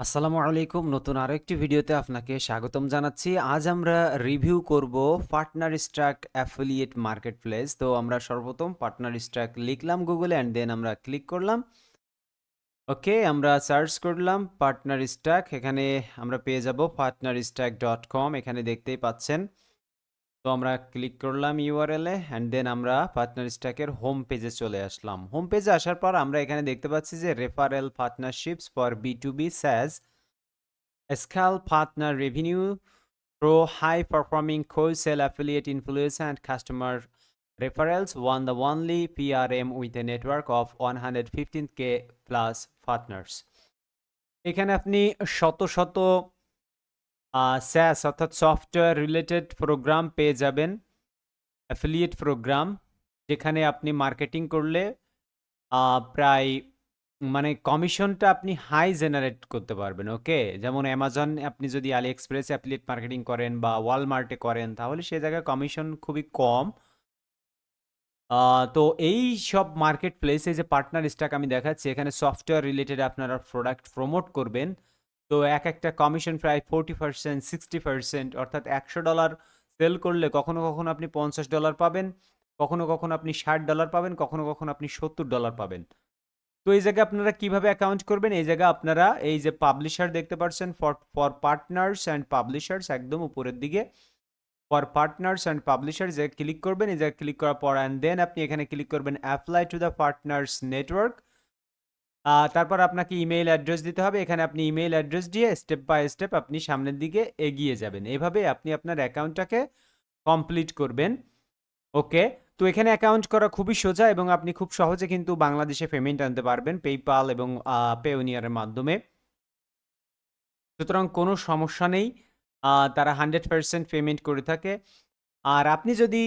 আসসালামু আলাইকুম। নতুন আরো একটি ভিডিওতে আপনাকে স্বাগতম জানাচ্ছি। আজ আমরা রিভিউ করব পার্টনার স্ট্রাক অ্যাফিলিয়েট মার্কেটপ্লেস। তো আমরা সর্বপ্রথম পার্টনার স্ট্রাক লিখলাম গুগলে অ্যান্ড দেন আমরা ক্লিক করলাম। ওকে, আমরা সার্চ করলাম পার্টনার স্ট্রাক। এখানে আমরা পেয়ে যাব partnerstack.com। এখানে দেখতেই পাচ্ছেন। তো আমরা ক্লিক করলাম ইউআরএল এ অ্যান্ড দেন আমরা পার্টনার স্ট্যাকের হোম পেজে চলে আসলাম। হোম পেজে আসার পর আমরা এখানে দেখতে পাচ্ছি যে referral partnerships for B2B SaaS scale partner revenue through high performing co-sell affiliate influencer and customer referrals won the only PRM with a network of 115k plus partners। এখানে আপনি শত শত SaaS অর্থাৎ সফটওয়্যার রিলেটেড প্রোগ্রাম পেয়ে যাবেন, affiliate programme, যেখানে আপনি marketing করলে প্রায় মানে কমিশনটা আপনি হাই জেনারেট করতে পারবেন। ওকে, যেমন অ্যামাজন, আপনি যদি আলি এক্সপ্রেস অ্যাফিলিয়েট মার্কেটিং করেন বা ওয়ালমার্টে করেন তাহলে সে জায়গায় কমিশন খুবই কম। তো এই সব মার্কেট প্লেসে যে পার্টনার স্ট্যাক আমি দেখাচ্ছি, এখানে সফটওয়্যার রিলেটেড আপনারা প্রোডাক্ট প্রমোট করবেন। তো একটা কমিশন প্রায় 40%, 60%, অর্থাৎ $100 সেল করলে কখনো কখনো আপনি $50 পাবেন, কখনো কখনো আপনি $60 পাবেন, কখনো কখনো আপনি $70 পাবেন। তো এই জায়গায় আপনারা কিভাবে অ্যাকাউন্ট করবেন? এই জায়গায় আপনারা এই যে পাবলিশার দেখতে পাচ্ছেন, for for partners and publishers, একদম উপরের দিকে for partners and publishers A click করবেন। এই জায়গায় ক্লিক করার পর অ্যান্ড দেন আপনি এখানে ক্লিক করবেন apply to the partners network. তারপর আপনাকে ইমেইল অ্যাড্রেস দিতে হবে। এখানে আপনি ইমেইল অ্যাড্রেস দিয়ে স্টেপ বাই স্টেপ আপনি সামনের দিকে এগিয়ে যাবেন। এভাবে আপনি আপনার অ্যাকাউন্টটাকে কমপ্লিট করবেন। ওকে, তো এখানে অ্যাকাউন্ট করা খুবই সোজা এবং আপনি খুব সহজে কিন্তু বাংলাদেশে পেমেন্ট আনতে পারবেন পেইপাল এবং পেওনিয়ারের মাধ্যমে। সুতরাং কোনো সমস্যা নেই। তারা 100% পেমেন্ট করে থাকে। আর আপনি যদি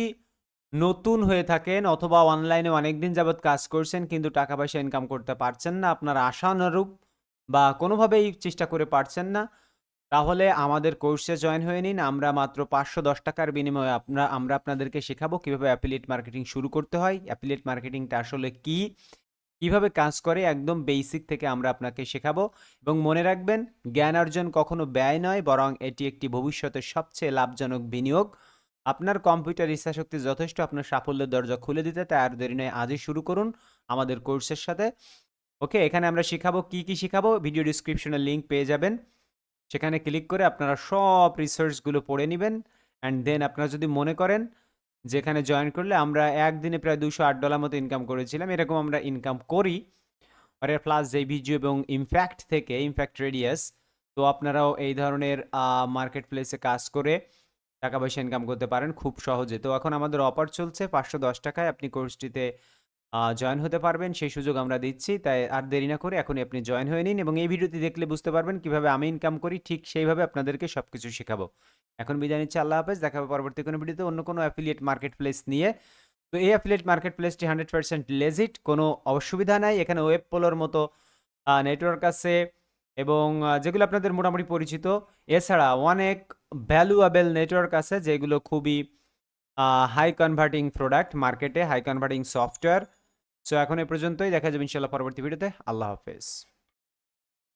নতুন হয়ে থাকেন অথবা অনলাইনে অনেকদিন যাবৎ কাজ করছেন কিন্তু টাকা পয়সা ইনকাম করতে পারছেন না, আপনার আশানুরূপ বা কোনোভাবেই চেষ্টা করে পারছেন না, তাহলে আমাদের কোর্সে জয়েন হয়ে নিন। আমরা মাত্র ৳510 বিনিময়ে আমরা আপনাদেরকে শেখাবো কিভাবে অ্যাফিলিয়েট মার্কেটিং শুরু করতে হয়, অ্যাফিলিয়েট মার্কেটিংটা আসলে কি, কিভাবে কাজ করে, একদম বেসিক থেকে আমরা আপনাকে শেখাবো। এবং মনে রাখবেন, জ্ঞান অর্জন কখনো ব্যয় নয়, বরং এটি একটি ভবিষ্যতের সবচেয়ে লাভজনক বিনিয়োগ। আপনার কম্পিউটার ইচ্ছাশক্তি যথেষ্ট আপনার সাফল্যের দরজা খুলে দিতে, তাই আর দেরি নয়, আজই শুরু করুন আমাদের কোর্সের সাথে। ওকে, এখানে আমরা শিখাবো, কি শিখাবো ভিডিও ডিসক্রিপশনে লিঙ্ক পেয়ে যাবেন। সেখানে ক্লিক করে আপনারা সব রিসার্চগুলো পড়ে নেবেন অ্যান্ড দেন আপনারা যদি মনে করেন যেখানে জয়েন করলে আমরা একদিনে প্রায় $208 মতো ইনকাম করেছিলাম, এরকম আমরা ইনকাম করি আর প্লাস জেভিজিও এবং ইমফ্যাক্ট থেকে, ইমফ্যাক্ট রেডিয়াস। তো আপনারাও এই ধরনের মার্কেট প্লেসে কাজ করে টাকা পয়সা ইনকাম করতে পারেন খুব সহজে। তো এখন আমাদের অফার চলছে, $510 আপনি কোর্সটিতে জয়েন হতে পারবেন, সেই সুযোগ আমরা দিচ্ছি। তাই আর দেরি না করে এখনই আপনি জয়েন হয়ে নিন এবং এই ভিডিওটি দেখলে বুঝতে পারবেন কিভাবে আমি ইনকাম করি, ঠিক সেইভাবে আপনাদেরকে সবকিছু শেখাবো। এখন বিদায় নিচ্ছি, আল্লাহ হাফেজ। দেখা হবে পরবর্তী কোনো ভিডিওতে অন্য কোনো অ্যাফিলিয়েট মার্কেট প্লেস নিয়ে। তো এই অ্যাফিলিয়েট মার্কেট প্লেসটি 100% লেজিট, কোনো অসুবিধা নাই। এখানে ওয়েব পোলোর মতো নেটওয়ার্ক আছে এবং যেগুলো আপনাদের মোটামুটি পরিচিত। এছাড়া অনেক ভ্যালুয়েবল নেটওয়ার্ক আছে যেগুলো খুবই হাই কনভার্টিং প্রোডাক্ট মার্কেটে, হাই কনভার্টিং সফটওয়্যার। সো এখন এ পর্যন্তই, দেখা যাবে ইনশাল্লাহ পরবর্তী ভিডিওতে। আল্লাহ হাফেজ।